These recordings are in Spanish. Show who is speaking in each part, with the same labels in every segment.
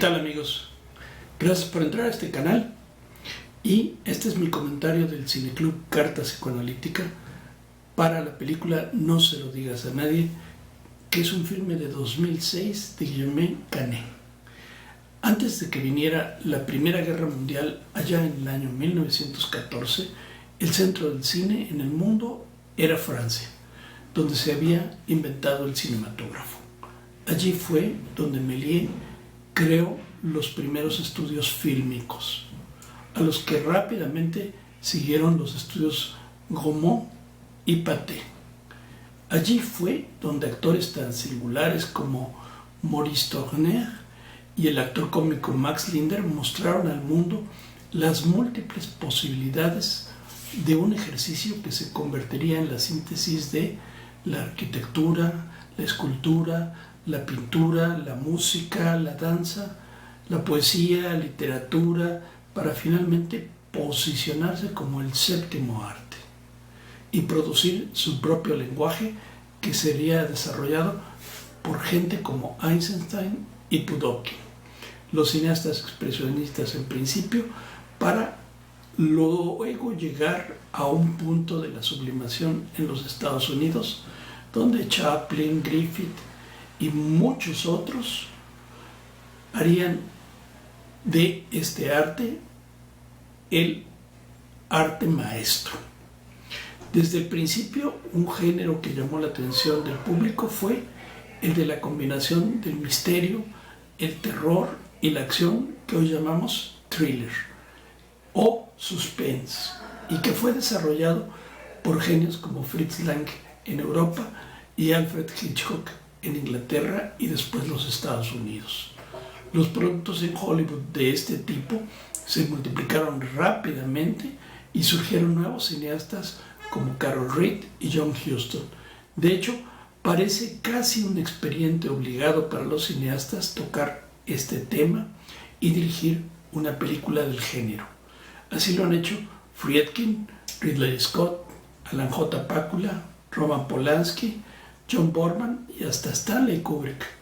Speaker 1: tal, amigos? Gracias por entrar a este canal y este es mi comentario del Cineclub Carta Psicoanalítica para la película No se lo digas a nadie, que es un filme de 2006 de Guillaume Canet. Antes de que viniera la Primera Guerra Mundial, allá en el año 1914, el centro del cine en el mundo era Francia, donde se había inventado el cinematógrafo. Allí fue donde Méliès creó los primeros estudios fílmicos, a los que rápidamente siguieron los estudios Gaumont y Pathé. Allí fue donde actores tan singulares como Maurice Tourner y el actor cómico Max Linder mostraron al mundo las múltiples posibilidades de un ejercicio que se convertiría en la síntesis de la arquitectura, la escultura, la pintura, la música, la danza, la poesía, la literatura, para finalmente posicionarse como el séptimo arte y producir su propio lenguaje que sería desarrollado por gente como Eisenstein y Pudovkin, los cineastas expresionistas en principio, para luego llegar a un punto de la sublimación en los Estados Unidos, donde Chaplin, Griffith y muchos otros harían de este arte el arte maestro. Desde el principio, un género que llamó la atención del público fue el de la combinación del misterio, el terror y la acción, que hoy llamamos thriller o suspense, y que fue desarrollado por genios como Fritz Lang en Europa y Alfred Hitchcock en Inglaterra y después los Estados Unidos. Los productos en Hollywood de este tipo se multiplicaron rápidamente y surgieron nuevos cineastas como Carol Reed y John Huston. De hecho, parece casi un expediente obligado para los cineastas tocar este tema y dirigir una película del género. Así lo han hecho Friedkin, Ridley Scott, Alan J. Pakula, Roman Polanski, John Borman y hasta Stanley Kubrick.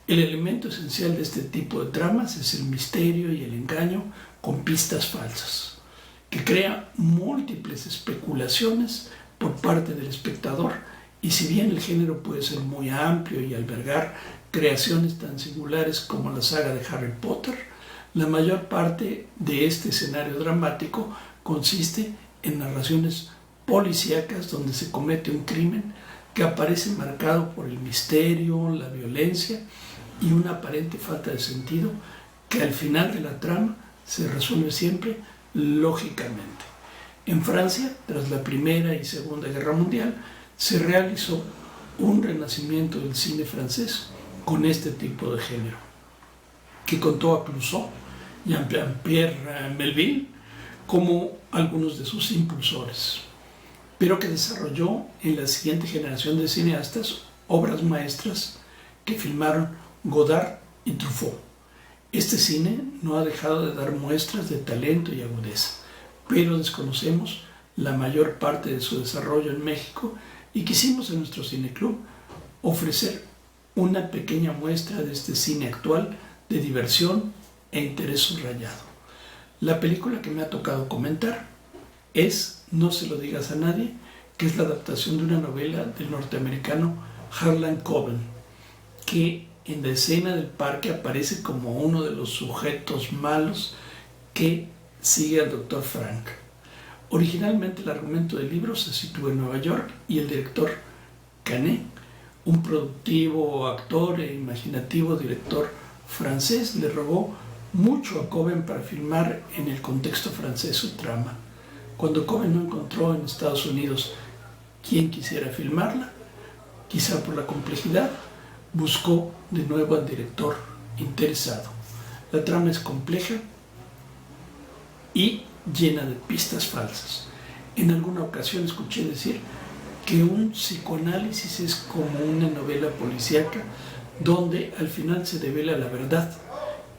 Speaker 1: El elemento esencial de este tipo de tramas es el misterio y el engaño con pistas falsas, que crea múltiples especulaciones por parte del espectador, y si bien el género puede ser muy amplio y albergar creaciones tan singulares como la saga de Harry Potter, la mayor parte de este escenario dramático consiste en narraciones policíacas donde se comete un crimen que aparece marcado por el misterio, la violencia y una aparente falta de sentido que al final de la trama se resuelve siempre lógicamente. En Francia, tras la Primera y Segunda Guerra Mundial, se realizó un renacimiento del cine francés con este tipo de género, que contó a Clouseau y a Jean-Pierre Melville como algunos de sus impulsores, pero que desarrolló en la siguiente generación de cineastas obras maestras que filmaron Godard y Truffaut. Este cine no ha dejado de dar muestras de talento y agudeza, pero desconocemos la mayor parte de su desarrollo en México y quisimos en nuestro cineclub ofrecer una pequeña muestra de este cine actual de diversión e interés subrayado. La película que me ha tocado comentar es No se lo digas a nadie, que es la adaptación de una novela del norteamericano Harlan Coben, que en la escena del parque aparece como uno de los sujetos malos que sigue al Dr. Frank. Originalmente el argumento del libro se sitúa en Nueva York y el director Canet, un productivo actor e imaginativo director francés, le rogó mucho a Coben para filmar en el contexto francés su trama. Cuando Coben no encontró en Estados Unidos quien quisiera filmarla, quizá por la complejidad, buscó de nuevo al director interesado. La trama es compleja y llena de pistas falsas. En alguna ocasión escuché decir que un psicoanálisis es como una novela policíaca donde al final se devela la verdad.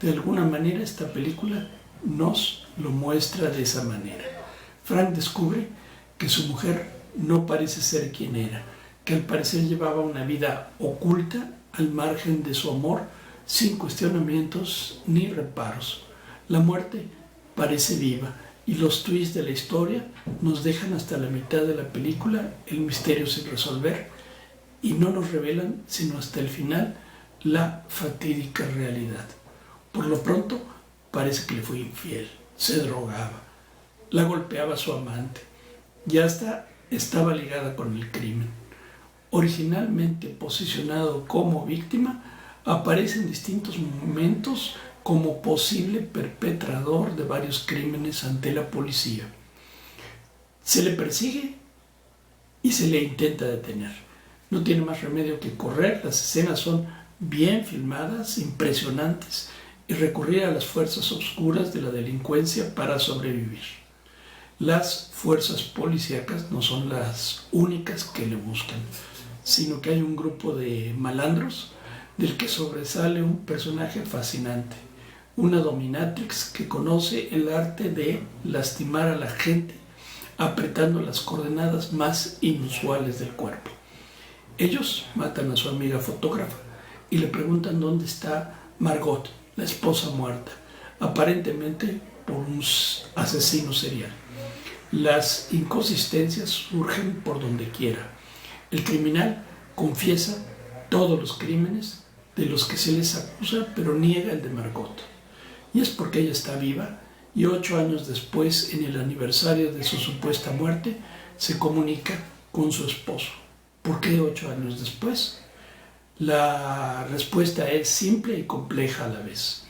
Speaker 1: De alguna manera esta película nos lo muestra de esa manera. Frank descubre que su mujer no parece ser quien era, que al parecer llevaba una vida oculta al margen de su amor sin cuestionamientos ni reparos. La muerte parece viva y los twists de la historia nos dejan hasta la mitad de la película el misterio sin resolver y no nos revelan sino hasta el final la fatídica realidad. Por lo pronto parece que le fue infiel, se drogaba, la golpeaba a su amante y hasta estaba ligada con el crimen. Originalmente posicionado como víctima, aparece en distintos momentos como posible perpetrador de varios crímenes ante la policía. Se le persigue y se le intenta detener. No tiene más remedio que correr, las escenas son bien filmadas, impresionantes, y recurrir a las fuerzas oscuras de la delincuencia para sobrevivir. Las fuerzas policíacas no son las únicas que le buscan, sino que hay un grupo de malandros del que sobresale un personaje fascinante, una dominatrix que conoce el arte de lastimar a la gente apretando las coordenadas más inusuales del cuerpo. Ellos matan a su amiga fotógrafa y le preguntan dónde está Margot, la esposa muerta, aparentemente por un asesino serial. Las inconsistencias surgen por donde quiera. El criminal confiesa todos los crímenes de los que se les acusa, pero niega el de Margot. Y es porque ella está viva y 8 años después, en el aniversario de su supuesta muerte, se comunica con su esposo. ¿Por qué 8 años después? La respuesta es simple y compleja a la vez.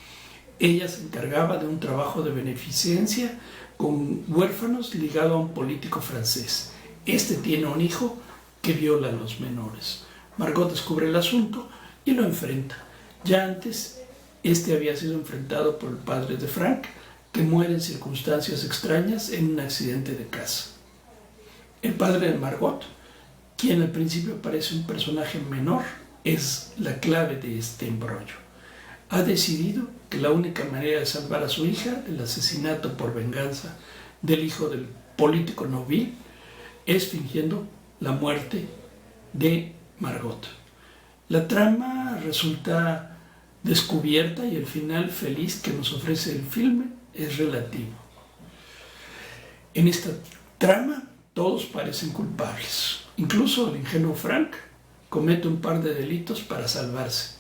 Speaker 1: Ella se encargaba de un trabajo de beneficencia con huérfanos ligado a un político francés. Este tiene un hijo que viola a los menores. Margot descubre el asunto y lo enfrenta. Ya antes, este había sido enfrentado por el padre de Frank, que muere en circunstancias extrañas en un accidente de casa. El padre de Margot, quien al principio parece un personaje menor, es la clave de este embrollo. Ha decidido que la única manera de salvar a su hija del asesinato por venganza del hijo del político Nobil es fingiendo la muerte de Margot. La trama resulta descubierta y el final feliz que nos ofrece el filme es relativo. En esta trama todos parecen culpables. Incluso el ingenuo Frank comete un par de delitos para salvarse.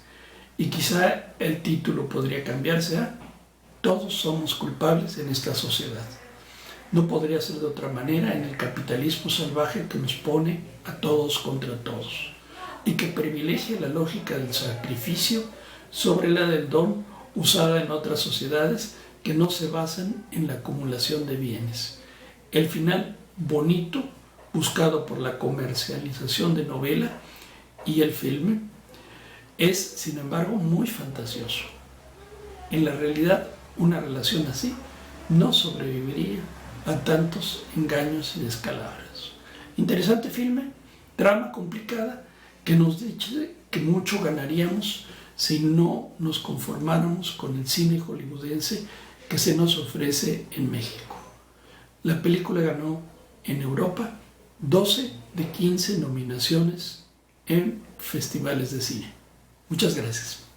Speaker 1: Y quizá el título podría cambiarse a Todos somos culpables en esta sociedad. No podría ser de otra manera en el capitalismo salvaje que nos pone a todos contra todos y que privilegia la lógica del sacrificio sobre la del don usada en otras sociedades que no se basan en la acumulación de bienes. El final bonito buscado por la comercialización de novela y el filme es, sin embargo, muy fantasioso. En la realidad, una relación así no sobreviviría a tantos engaños y descalabros. Interesante filme, trama complicada, que nos dice que mucho ganaríamos si no nos conformáramos con el cine hollywoodense que se nos ofrece en México. La película ganó en Europa 12 de 15 nominaciones en festivales de cine. Muchas gracias.